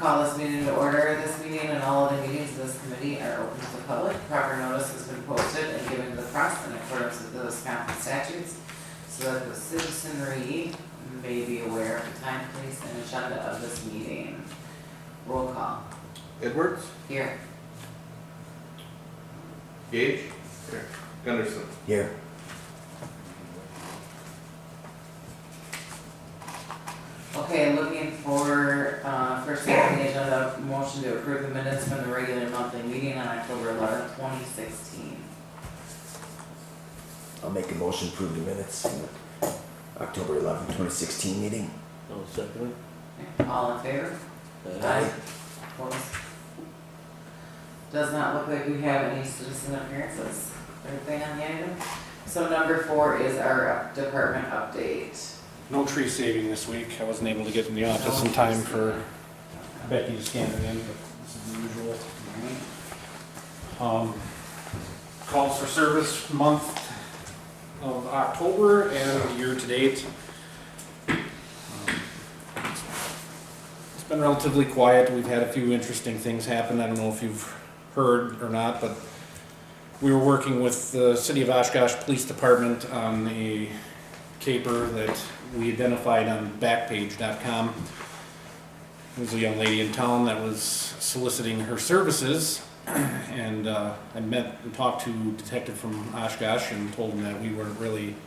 call this meeting to order. This meeting and all other meetings of this committee are open to the public. Proper notice has been posted and given to the press in accordance with the Wisconsin statutes so that the citizenry may be aware of the time, place, and agenda of this meeting. Roll call. Edwards? Here. Gage? Here. Gunderson? Here. Okay, looking for, first thing on the agenda, motion to approve the minutes from the regular monthly meeting on October 11th, 2016. I'll make a motion to approve the minutes from the October 11, 2016 meeting. I'll second Okay, all in favor? it. Aye. Opposed? Does not look like we have any citizen appearances. Anything on the item? So number 4 is our department update. No tree saving this week. I wasn't able to get in the office in time for Becky to scan it in, but this is the usual. Calls for service month of October and year to date. It's been relatively quiet. We've had a few interesting things happen. I don't know if you've heard or not, but we were working with the City of Oshkosh Police Department on a caper that we identified on Backpage.com. There was a young lady in town that was soliciting her services, and I met and talked to a detective from Oshkosh and told him that we weren't really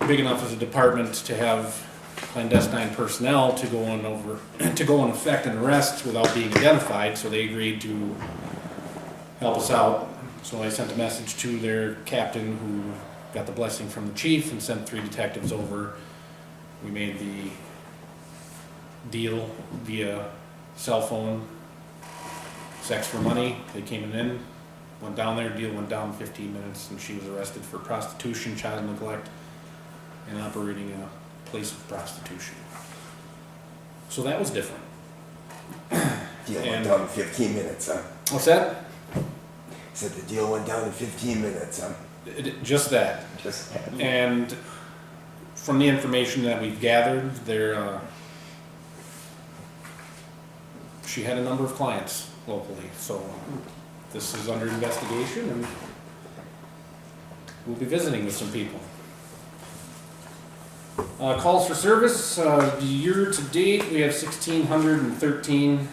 big enough as a department to have clandestine personnel to go in effect and arrest without being identified, so they agreed to help us out. So I sent a message to their captain, who got the blessing from the chief, and sent 3 detectives over. We made the deal via cell phone, sex for money. They came in, went down there, deal went down in 15 minutes, and she was arrested for prostitution, child neglect, and operating a place of prostitution. So that was different. Deal went down in 15 minutes, huh? What's that? Said the deal went down in 15 minutes, huh? Just that. Just And from the information that we've gathered, she had a number of clients locally, so this is under investigation, and we'll be visiting with some people. Calls for service, year to date, we have 1,613.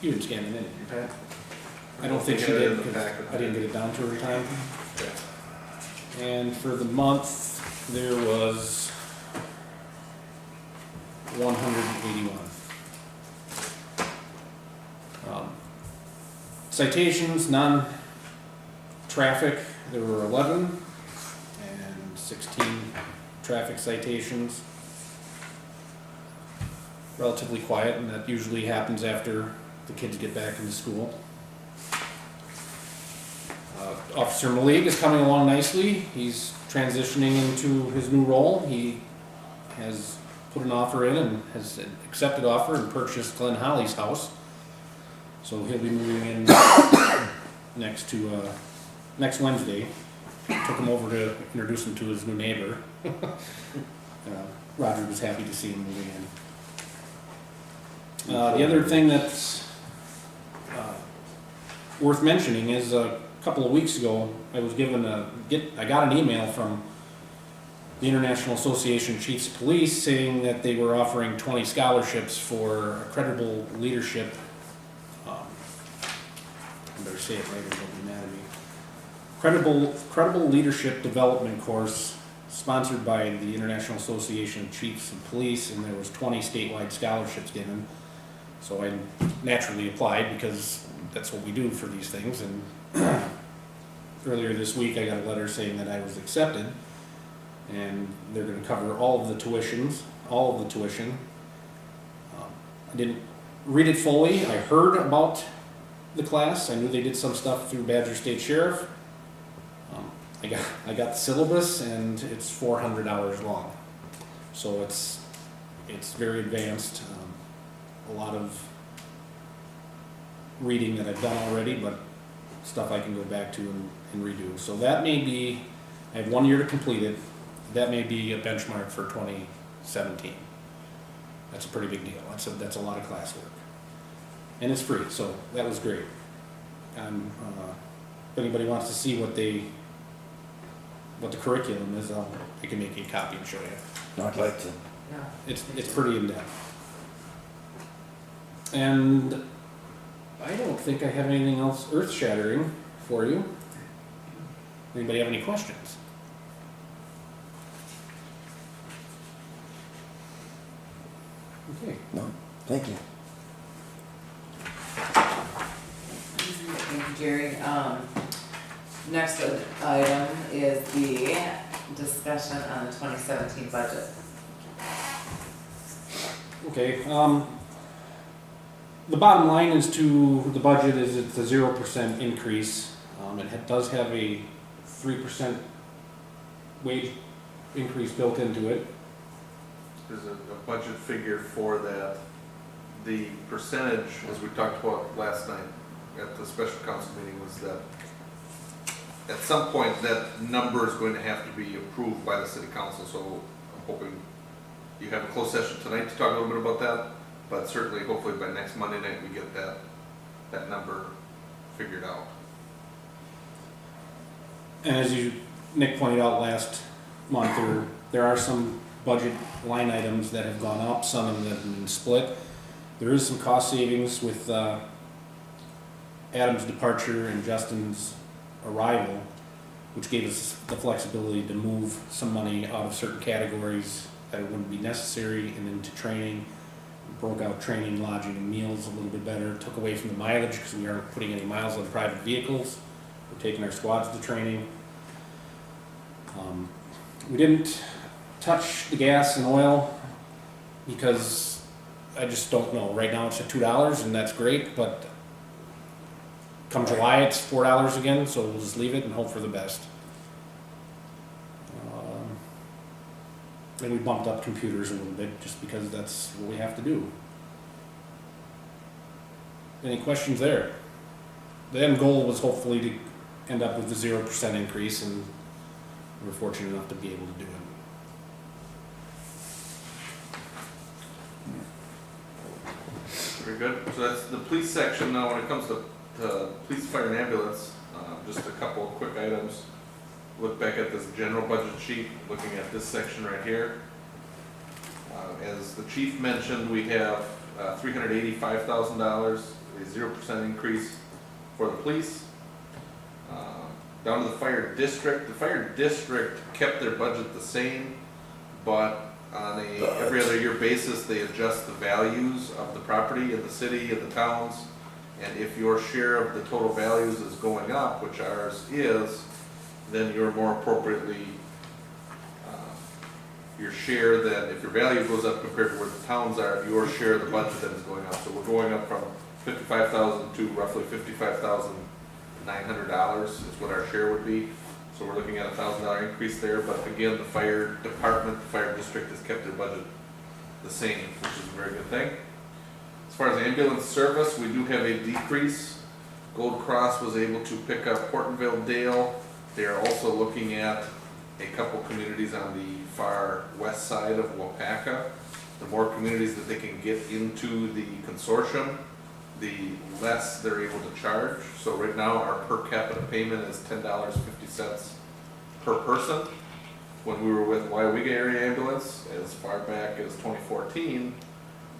You didn't scan it in, did you, Pat? I don't think she did, because I didn't get it down to her in time. And for the month, there was 181. Citations, non-traffic, there were 11, and 16 traffic citations. Relatively quiet, and that usually happens after the kids get back into school. Officer Malik is coming along nicely. He's transitioning into his new role. He has put an offer in and has accepted offer and purchased Glenn Holly's house. So he'll be moving in next Wednesday. Took him over to introduce him to his new neighbor. Roger was happy to see him moving in. The other thing that's worth mentioning is a couple of weeks ago, I got an email from the International Association of Chiefs of Police saying that they were offering 20 scholarships for a credible leadership. I better say it right, or they'll be mad at me. Credible leadership development course sponsored by the International Association of Chiefs of Police, and there was 20 statewide scholarships given. So I naturally applied because that's what we do for these things. And earlier this week, I got a letter saying that I was accepted, and they're going to cover all of the tuition. I didn't read it fully. I heard about the class. I knew they did some stuff through Badger State Sheriff. I got the syllabus, and it's $400 long. So it's very advanced. A lot of reading that I've done already, but stuff I can go back to and redo. So that may be, I have 1 year to complete it. That may be a benchmark for 2017. That's a pretty big deal. That's a lot of classwork. And it's free, so that was great. And if anybody wants to see what the curriculum is, I can make you a copy and show you. No, I'd like to. Yeah. It's pretty in-depth. And I don't think I have anything else earth-shattering for you. Anybody have any questions? Okay. No, thank you. Thank you, Jerry. Next item is the discussion on the 2017 budget. Okay, the bottom line is to the budget is it's a 0% increase. It does have a 3% wage increase built into it. There's a budget figure for that. The percentage, as we talked about last night at the special council meeting, was that at some point that number is going to have to be approved by the city council. So I'm hoping you have a closed session tonight to talk a little bit about that, but certainly hopefully by next Monday night we get that number figured out. And as Nick pointed out last month, there are some budget line items that have gone up, some of them have been split. There is some cost savings with Adam's departure and Justin's arrival, which gave us the flexibility to move some money out of certain categories that it wouldn't be necessary and into training. Broke out training, lodging, and meals a little bit better. Took away from the mileage because we aren't putting any miles on private vehicles. We're taking our squads to training. We didn't touch the gas and oil because I just don't know. Right now it's at $2 and that's great, but come July it's $4 again, so we'll just leave it and hope for the best. And we bumped up computers a little bit just because that's what we have to do. Any questions there? The end goal was hopefully to end up with the 0% increase, and we're fortunate enough to be able to do it. Very good. So that's the police section. Now when it comes to police, fire, and ambulance, just a couple of quick items. Look back at this general budget sheet, looking at this section right here. As the chief mentioned, we have $385,000, a 0% increase for the police. Down to the fire district. The fire district kept their budget the same, but on a every other year basis, they adjust the values of the property in the city and the towns. And if your share of the total values is going up, which ours is, then you're more appropriately, your share then, if your value goes up compared to where the towns are, your share of the budget then is going up. So we're going up from $55,000 to roughly $55,900 is what our share would be. So we're looking at a $1,000 increase there, but again, the fire department, the fire district has kept their budget the same, which is a very good thing. As far as ambulance service, we do have a decrease. Gold Cross was able to pick up Hortonville Dale. They are also looking at a couple communities on the far west side of Weyauwega. The more communities that they can get into the consortium, the less they're able to charge. So right now our per capita payment is $10.50 per person. When we were with Weyauwega Area Ambulance, as far back as 2014,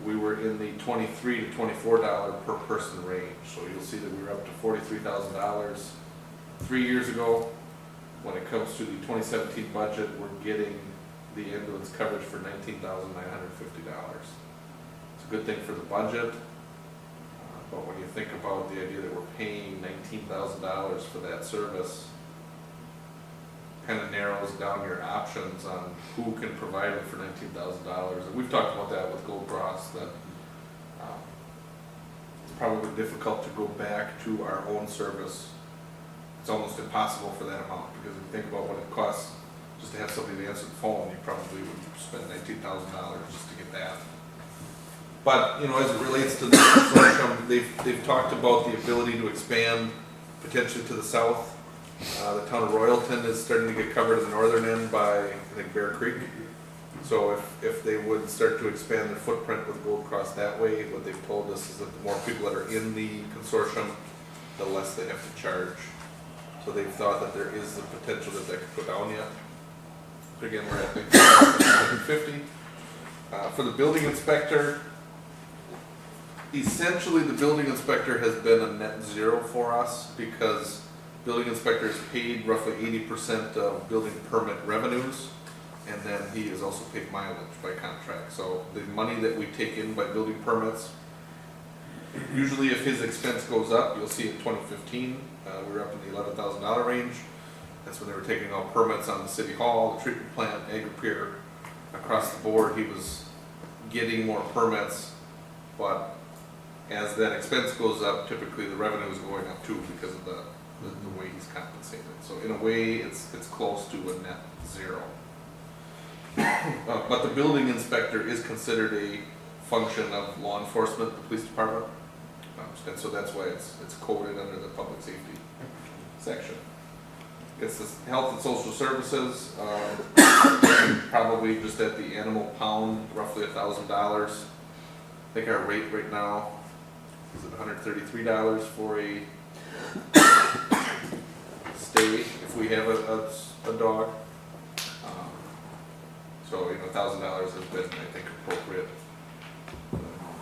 we were in the $23 to $24 per person range. So you'll see that we were up to $43,000 3 years ago. When it comes to the 2017 budget, we're getting the ambulance coverage for $19,950. It's a good thing for the budget, but when you think about the idea that we're paying $19,000 for that service, kind of narrows down your options on who can provide it for $19,000. And we've talked about that with Gold Cross, that it's probably difficult to go back to our own service. It's almost impossible for that amount, because if you think about what it costs just to have somebody to answer the phone, you probably would spend $19,000 just to get that. But, you know, as it relates to the consortium, they've talked about the ability to expand potentially to the south. The town of Royalton is starting to get covered at the northern end by, I think, Bear Creek. So if they would start to expand their footprint with Gold Cross that way, what they've told us is that the more people that are in the consortium, the less they have to charge. So they've thought that there is the potential that could go down yet. So again, we're at 150. For the building inspector, essentially the building inspector has been a net zero for us because building inspector is paid roughly 80% of building permit revenues, and then he is also paid mileage by contract. So the money that we take in by building permits, usually if his expense goes up, you'll see in 2015, we were up in the $11,000 range. That's when they were taking all permits on the city hall, the treatment plant, agri-pier, across the board. He was getting more permits, but as that expense goes up, typically the revenue is going up too because of the way he's compensated. So in a way, it's close to a net zero. But the building inspector is considered a function of law enforcement, the police department. And so that's why it's coded under the public safety section. It's the health and social services, probably just at the animal pound, roughly $1,000. I think our rate right now is at $133 for a stay if we have a dog. So, you know, $1,000 has been, I think, appropriate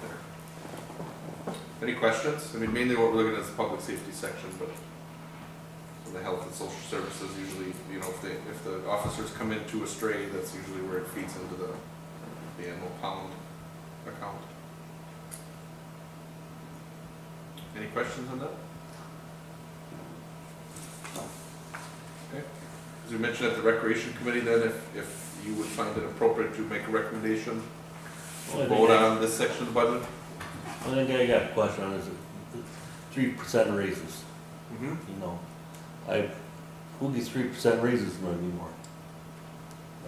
there. Any questions? I mean, mainly what we're looking at is the public safety section, but the health and social services usually, you know, if the officers come into a stray, that's usually where it feeds into the animal pound account. Any questions on that? Okay. As we mentioned at the recreation committee, then if you would find it appropriate to make a recommendation, vote on this section of the budget. I think I got a question on this, 3% raises, Mm-hmm. you know. Who gets 3% raises anymore?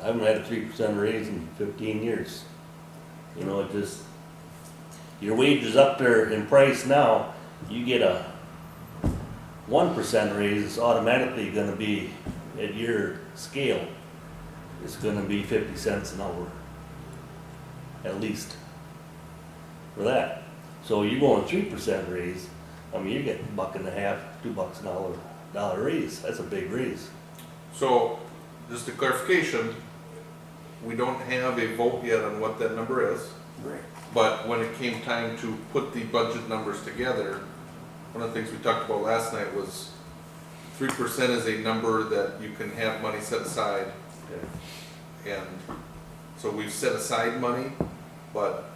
I haven't had a 3% raise in 15 years. You know, it just, your wage is up there in price now, you get a 1% raise, it's automatically gonna be, at your scale, it's gonna be 50 cents an hour, at least, for that. So you go on 3% raise, I mean, you get $1.50, $2 an hour. Raise, that's a big raise. So, just a clarification, we don't have a vote yet on what that number is. Right. But when it came time to put the budget numbers together, one of the things we talked about last night was 3% is a number that you can have money set aside. Okay. And so we've set aside money, but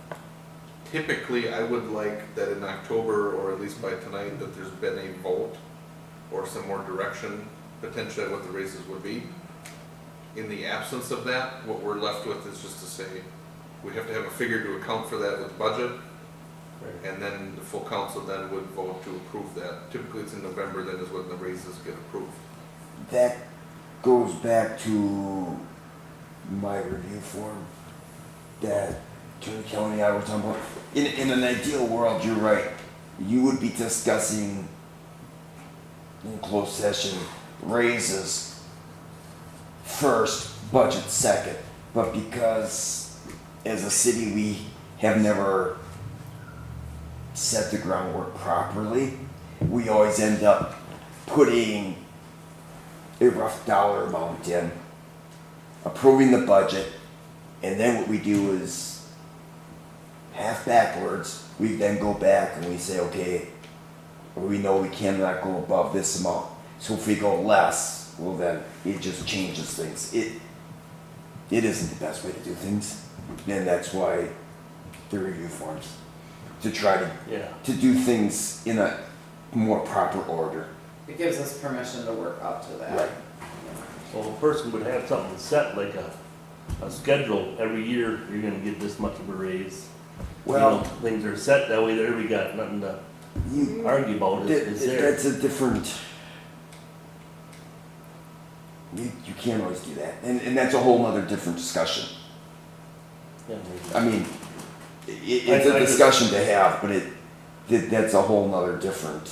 typically I would like that in October, or at least by tonight, that there's been a vote or some more direction, potentially what the raises would be. In the absence of that, what we're left with is just to say, we have to have a figure to account for that with the budget, Right. and then the full council then would vote to approve that. Typically it's in November, then is when the raises get approved. That goes back to my review form that Turner County and I were talking about. In an ideal world, you're right. You would be discussing in closed session raises first, budget second. But because as a city we have never set the groundwork properly, we always end up putting a rough dollar amount in, approving the budget, and then what we do is half backwards, we then go back and we say, okay, we know we cannot go above this amount. So if we go less, well then it just changes things. It isn't the best way to do things. And that's why the review forms. To try Yeah. to do things in a more proper order. It gives us permission to work up to that. Right. So a person would have something set, like a schedule, every year you're gonna get this much of a raise. Well, You know, things are set that way, there we got nothing to you, argue about, it's there. that's a different, you can't always do that. And that's a whole nother different discussion. Yeah, I mean, it's a discussion to have, but that's a whole nother different,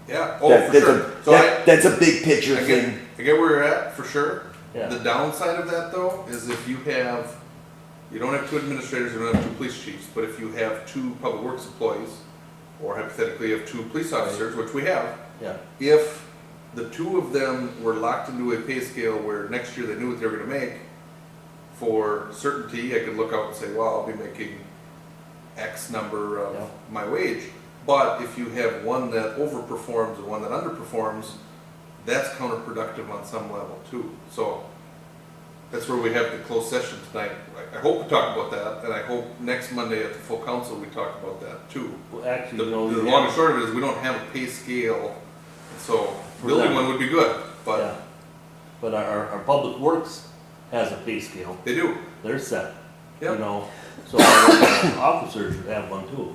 Yeah, oh, That- for that's sure. a- So That's a big picture I thing. get where you're at, for sure. Yeah. The downside of that though, is if you don't have two administrators, you don't have two police chiefs, but if you have two public works employees, or hypothetically you have two police officers, which we have, Yeah, if the two of them were locked into a pay scale where next year they knew what they were gonna make, for certainty, I could look out and say, well, I'll be making X number of Yeah. my wage. But if you have one that overperforms and one that underperforms, that's counterproductive on some level too. So that's where we have the closed session tonight. I hope we talk about that, and I hope next Monday at the full council we talk about that too. well, The, actually, you know. the long and short of it is we don't have a pay scale, so For building them. one would be good, Yeah. but But our public works has a pay scale, they do. they're set, you Yep. know, so our officers should have one too.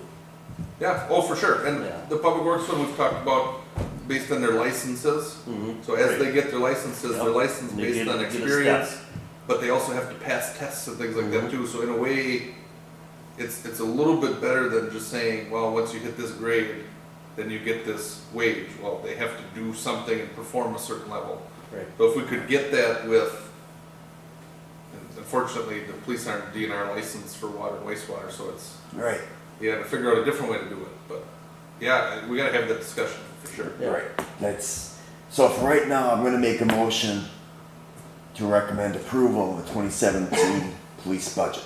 Yeah, oh, for sure. And Yeah. the public works one we've talked about based on their licenses. Mm-hmm. So as they get their licenses, they're Yep. licensed They based get- on get a experience, step. but they also have to pass tests and things like that Mhm. too. So in a way, it's a little bit better than just saying, well, once you hit this grade, then you get this wage. Well, they have to do something and perform a certain level. Right. So if we could get that with, and unfortunately, the police aren't DNR licensed for water and wastewater, so it's, Right, you have to figure out a different way to do it. But yeah, we gotta have that discussion for sure. Yeah. right. So for right now, I'm gonna make a motion to recommend approval of the 2017 police budget.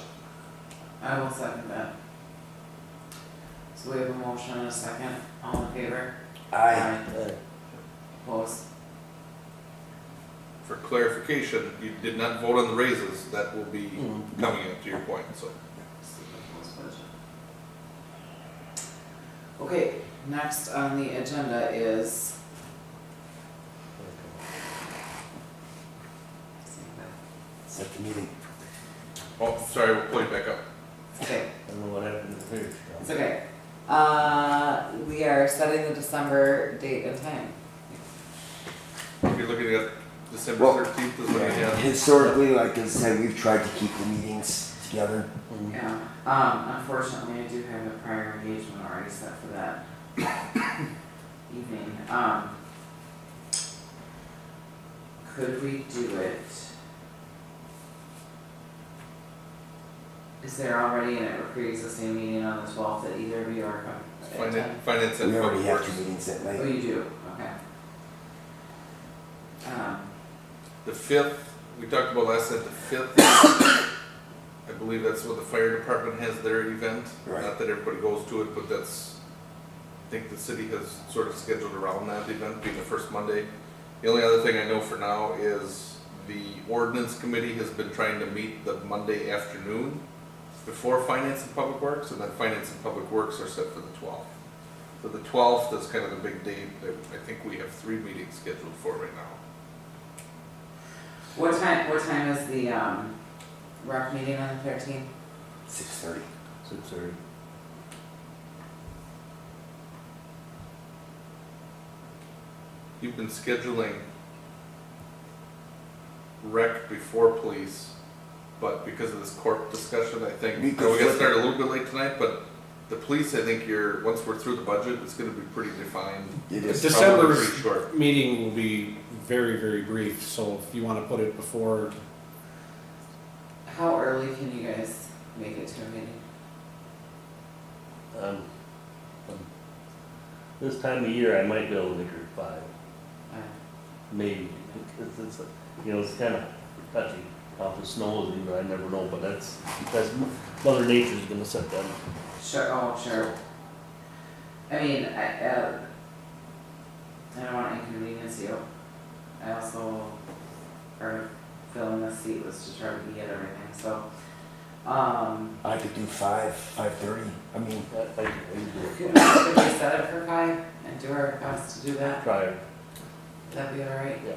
I will second that. So we have a motion and a second, all in favor? Aye. Opposed? For clarification, you did not vote on the raises, that will be Mhm. coming up to your point, so. Opposed budget. Okay, next on the agenda is. Set the meeting. Oh, sorry, we'll pull you back up. Okay, I don't know what happened to her. it's okay. We are setting the December date and time. You're looking at December Well, 13th is when you have, Historically, like I said, we've tried to keep the meetings together. Mhm. Yeah, unfortunately, I do have a prior engagement already set for that evening. Could we do it? Is there already a pre-existing meeting on the 12th that either of you are going to attend? finance and We already public have works. 2 meetings that Oh, night. you do, okay. The 5th, we talked about last night, the 5th, I believe that's what the fire department has their event. Right. Not that everybody goes to it, but I think the city has sort of scheduled around that event being the first Monday. The only other thing I know for now is the ordinance committee has been trying to meet the Monday afternoon before finance and public works, and then finance and public works are set for the 12th. So the 12th is kind of the big date that I think we have 3 meetings scheduled for right now. What time is the, rec meeting on the 13th? 6:30. 6:30. You've been scheduling rec before police, but because of this corp discussion, I think, We we could got flip started it. a little bit late tonight, but the police, I think once we're through the budget, it's gonna be pretty defined. It It's is. probably December's pretty short. meeting will be very, very brief, so if you wanna put it before, How early can you guys make it to a meeting? Um, This time of year, I might be able to make her 5, maybe, it's, you know, it's kinda touchy. How the snow is, I never know, but that's, Mother Nature's gonna set that. Sure, oh, sure. I mean, I don't wanna inconvenience you. I also, part of filling this seat was to try to get everything, so, I could do 5:30. I mean, I can do could it. we set it for 5 and do our best to do that? Try her. That'd be alright? Yeah.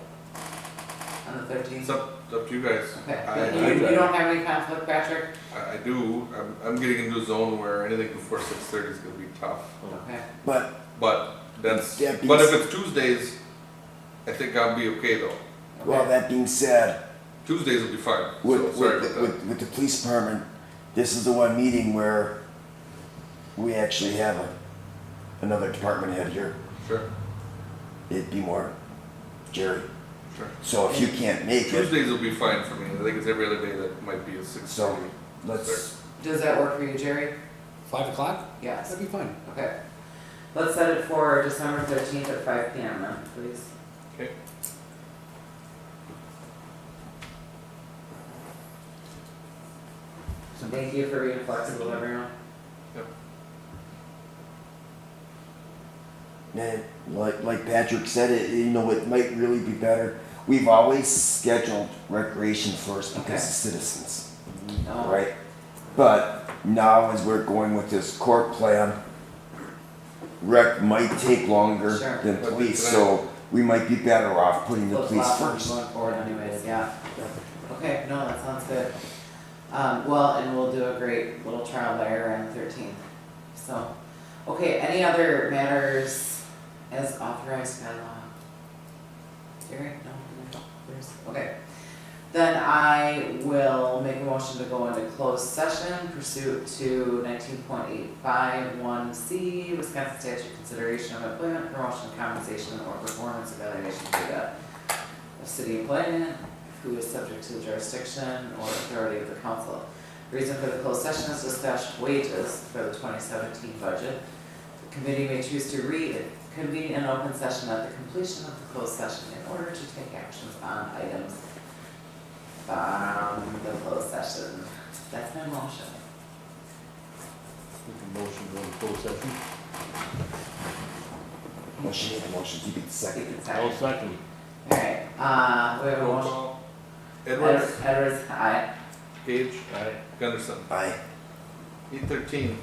On the 13th? It's up to you guys. Okay, you don't have any conflict, Patrick? I do, I'm getting into a zone where anything before 6:30 is gonna be tough, Okay. but but that's, That being but if s- it's Tuesdays, I think I'll be okay though. well, that being said, Tuesdays will be fine, so with, sorry with, about that. with the police department, this is the one meeting where we actually have another department head here. Sure. it'd be more Jerry. Sure. So if you can't make it, Tuesdays will be fine for me. I think it's every other day that might be a 6:30. so let's, Does that work for you, Jerry? 5 o'clock? Yes. That'd be fine. Okay. Let's set it for December 13th at 5 PM then, please. Okay. Thank you for being flexible, everyone. and like Patrick said, it might really be better. We've always scheduled recreation first because Okay. of citizens, No. right? But now as we're going with this court plan, rec might take longer Sure. than police, so we might be better off putting the Flip police flop first. going forward anyways, yeah. Okay, no, that sounds good. Well, and we'll do a great little trial by error on the 13th. So, okay, any other matters as authorized by law? Jerry? No? There's- Okay. Then I will make a motion to go into closed session pursuant to 19.851C, Wisconsin statute consideration of employment, promotion, compensation, or performance evaluation data of city employment who is subject to the jurisdiction or authority of the council. Reason for the closed session is to discuss wages for the 2017 budget. The committee may choose to reconvene an open session at the completion of the closed session in order to take actions on items from the closed session. That's my motion. Make a motion to go into closed session. Well, she made the motion, you get the second. I'll second. Alright, we have a Roll motion. call. Edwards, Edwards, aye. Gage, Aye. Gunderson. Aye. 8:13.